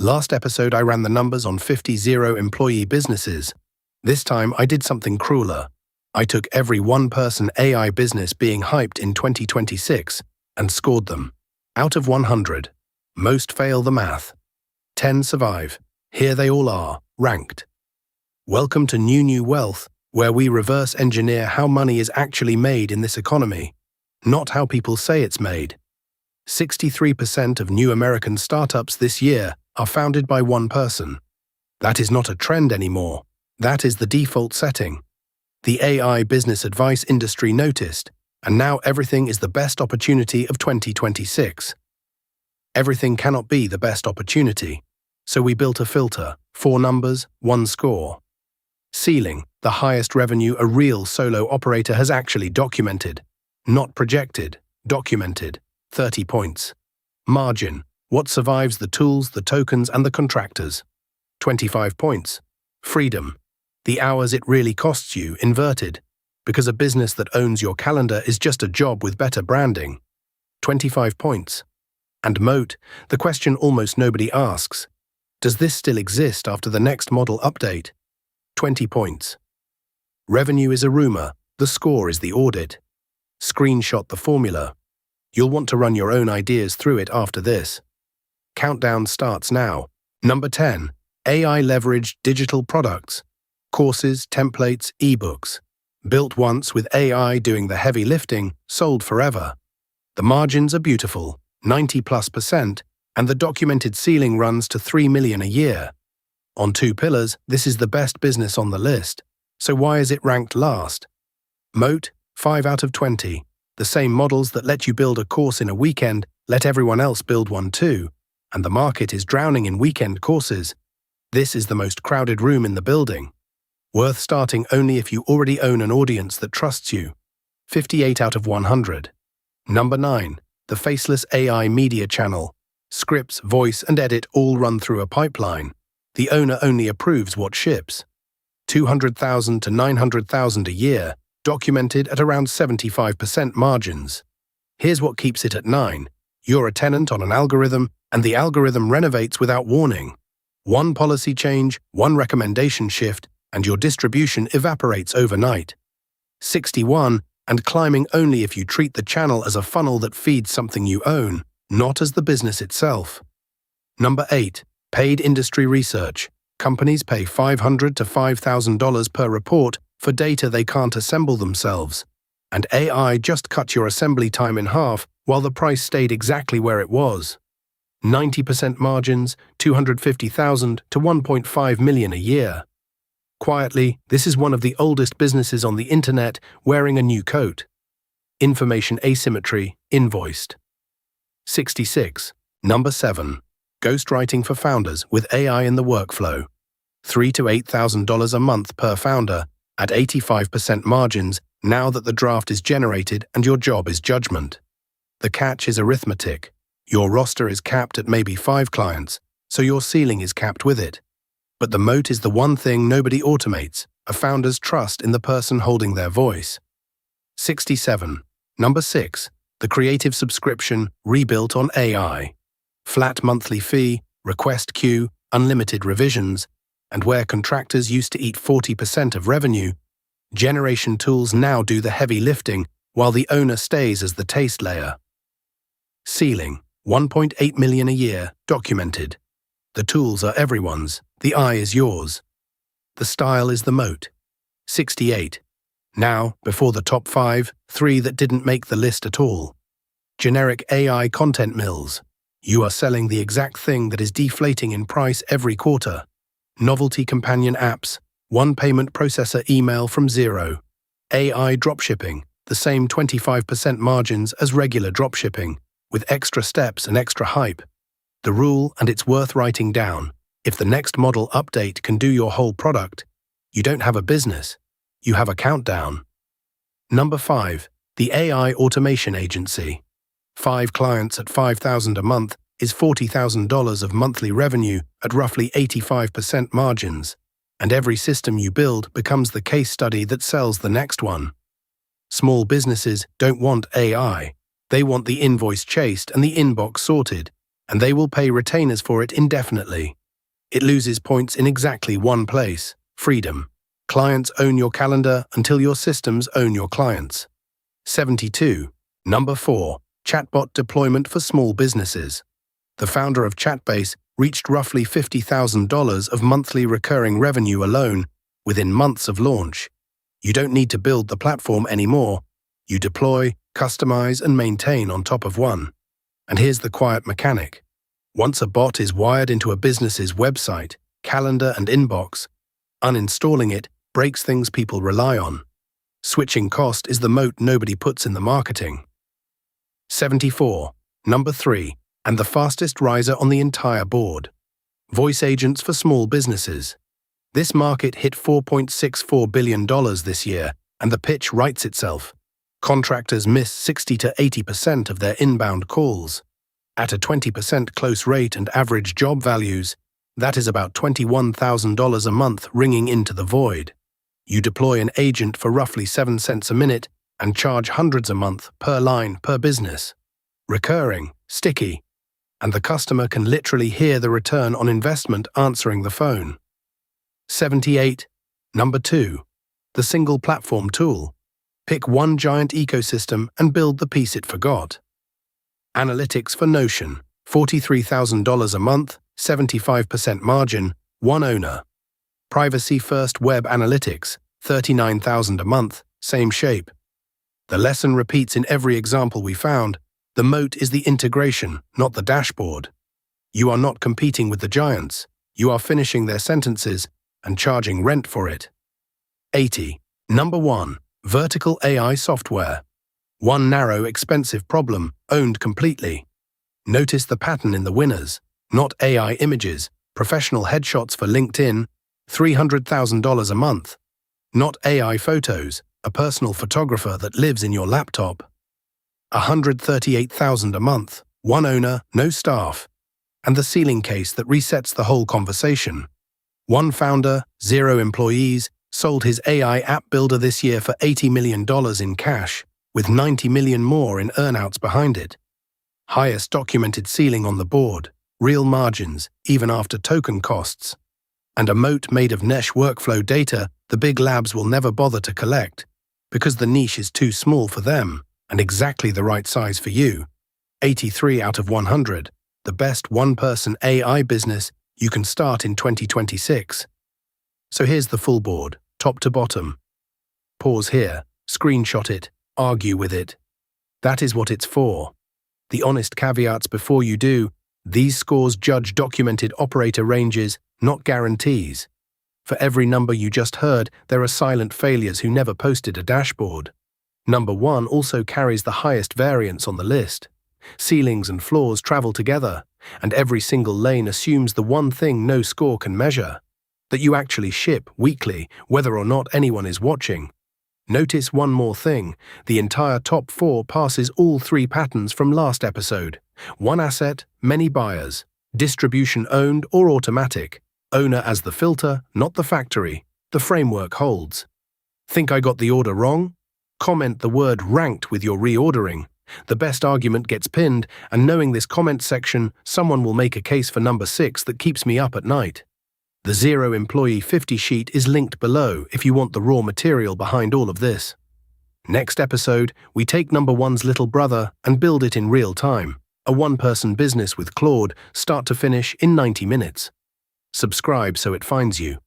Last episode I ran the numbers on 50 zero-employee businesses. This time I did something crueler. I took every one-person AI business being hyped in 2026 and scored them. Out of 100. Most fail the math. 10 survive. Here they all are, ranked. Welcome to New Wealth, where we reverse engineer how money is actually made in this economy, not how people say it's made. 63% of new American startups this year are founded by one person. That is not a trend anymore. That is the default setting. The AI business advice industry noticed, and now everything is the best opportunity of 2026. Everything cannot be the best opportunity, so we built a filter, 4 numbers, 1 score. Ceiling, the highest revenue a real solo operator has actually documented. Not projected, documented, 30 points. Margin, what survives the tools, the tokens, and the contractors. 25 points. Freedom, the hours it really costs you, inverted, because a business that owns your calendar is just a job with better branding. 25 points. And moat, the question almost nobody asks. Does this still exist after the next model update? 20 points. Revenue is a rumor, the score is the audit. Screenshot the formula. You'll want to run your own ideas through it after this. Countdown starts now. Number 10. AI-leveraged digital products. Courses, templates, ebooks. Built once with AI doing the heavy lifting, sold forever. The margins are beautiful, 90+%, and the documented ceiling runs to $3 million a year. On 2 pillars, this is the best business on the list. So why is it ranked last? Moat, 5 out of 20. The same models that let you build a course in a weekend let everyone else build one too, and the market is drowning in weekend courses. This is the most crowded room in the building. Worth starting only if you already own an audience that trusts you. 58 out of 100. Number 9. The faceless AI media channel. Scripts, voice, and edit all run through a pipeline. The owner only approves what ships. 200,000 to 900,000 a year, documented at around 75% margins. Here's what keeps it at 9. You're a tenant on an algorithm, and the algorithm renovates without warning. One policy change, one recommendation shift, and your distribution evaporates overnight. 61, and climbing only if you treat the channel as a funnel that feeds something you own, not as the business itself. Number 8. Paid industry research. Companies pay $500 to $5,000 per report for data they can't assemble themselves. And AI just cut your assembly time in half while the price stayed exactly where it was. 90% margins, $250,000 to $1.5 million a year. Quietly, this is one of the oldest businesses on the internet wearing a new coat. Information asymmetry, invoiced. 66. Number 7. Ghostwriting for founders with AI in the workflow. $3,000 to $8,000 a month per founder, at 85% margins now that the draft is generated and your job is judgment. The catch is arithmetic. Your roster is capped at maybe 5 clients, so your ceiling is capped with it. But the moat is the one thing nobody automates, a founder's trust in the person holding their voice. 67. Number 6. The creative subscription rebuilt on AI. Flat monthly fee, request queue, unlimited revisions, and where contractors used to eat 40% of revenue, generation tools now do the heavy lifting while the owner stays as the taste layer. Ceiling, $1.8 million a year, documented. The tools are everyone's, the eye is yours. The style is the moat. 68. Now, before the top 5, 3 that didn't make the list at all. Generic AI content mills. You are selling the exact thing that is deflating in price every quarter. Novelty companion apps, one payment processor email from zero. AI dropshipping, the same 25% margins as regular dropshipping, with extra steps and extra hype. The rule, and it's worth writing down, if the next model update can do your whole product, you don't have a business, you have a countdown. Number 5. The AI automation agency. 5 clients at $5,000 a month is $40,000 of monthly revenue at roughly 85% margins, and every system you build becomes the case study that sells the next one. Small businesses don't want AI. They want the invoice chased and the inbox sorted, and they will pay retainers for it indefinitely. It loses points in exactly one place: freedom. Clients own your calendar until your systems own your clients. 72. Number 4. Chatbot deployment for small businesses. The founder of Chatbase reached roughly $50,000 of monthly recurring revenue alone within months of launch. You don't need to build the platform anymore. You deploy, customize, and maintain on top of one. And here's the quiet mechanic. Once a bot is wired into a business's website, calendar, and inbox, uninstalling it breaks things people rely on. Switching cost is the moat nobody puts in the marketing. 74. Number 3, and the fastest riser on the entire board. Voice agents for small businesses. This market hit $4.64 billion this year, and the pitch writes itself. Contractors miss 60 to 80% of their inbound calls. At a 20% close rate and average job values, that is about $21,000 a month ringing into the void. You deploy an agent for roughly 7 cents a minute and charge hundreds a month per line per business. Recurring, sticky, and the customer can literally hear the return on investment answering the phone. 78. Number 2. The single platform tool. Pick one giant ecosystem and build the piece it forgot. Analytics for Notion. $43,000 a month, 75% margin, one owner. Privacy First Web Analytics. $39,000 a month, same shape. The lesson repeats in every example we found. The moat is the integration, not the dashboard. You are not competing with the giants. You are finishing their sentences and charging rent for it. 80. Number 1. Vertical AI software. One narrow, expensive problem, owned completely. Notice the pattern in the winners. Not AI images, professional headshots for LinkedIn, $300,000 a month. Not AI photos, a personal photographer that lives in your laptop. $138,000 a month, one owner, no staff. And the ceiling case that resets the whole conversation. One founder, 0 employees, sold his AI app builder this year for $80 million in cash, with $90 million more in earnouts behind it. Highest documented ceiling on the board, real margins, even after token costs. And a moat made of niche workflow data the big labs will never bother to collect, because the niche is too small for them and exactly the right size for you. 83 out of 100, the best one-person AI business you can start in 2026. So here's the full board, top to bottom. Pause here, screenshot it, argue with it. That is what it's for. The honest caveats before you do: these scores judge documented operator ranges, not guarantees. For every number you just heard, there are silent failures who never posted a dashboard. Number 1 also carries the highest variance on the list. Ceilings and floors travel together, and every single lane assumes the one thing no score can measure: that you actually ship weekly, whether or not anyone is watching. Notice one more thing: the entire top 4 passes all 3 patterns from last episode. One asset, many buyers. Distribution owned or automatic. Owner as the filter, not the factory. The framework holds. Think I got the order wrong? Comment the word ranked with your reordering. The best argument gets pinned, and knowing this comment section, someone will make a case for number 6 that keeps me up at night. The 0 employee 50 sheet is linked below if you want the raw material behind all of this. Next episode, we take number 1's little brother and build it in real time. A one-person business with Claude, start to finish in 90 minutes. Subscribe so it finds you.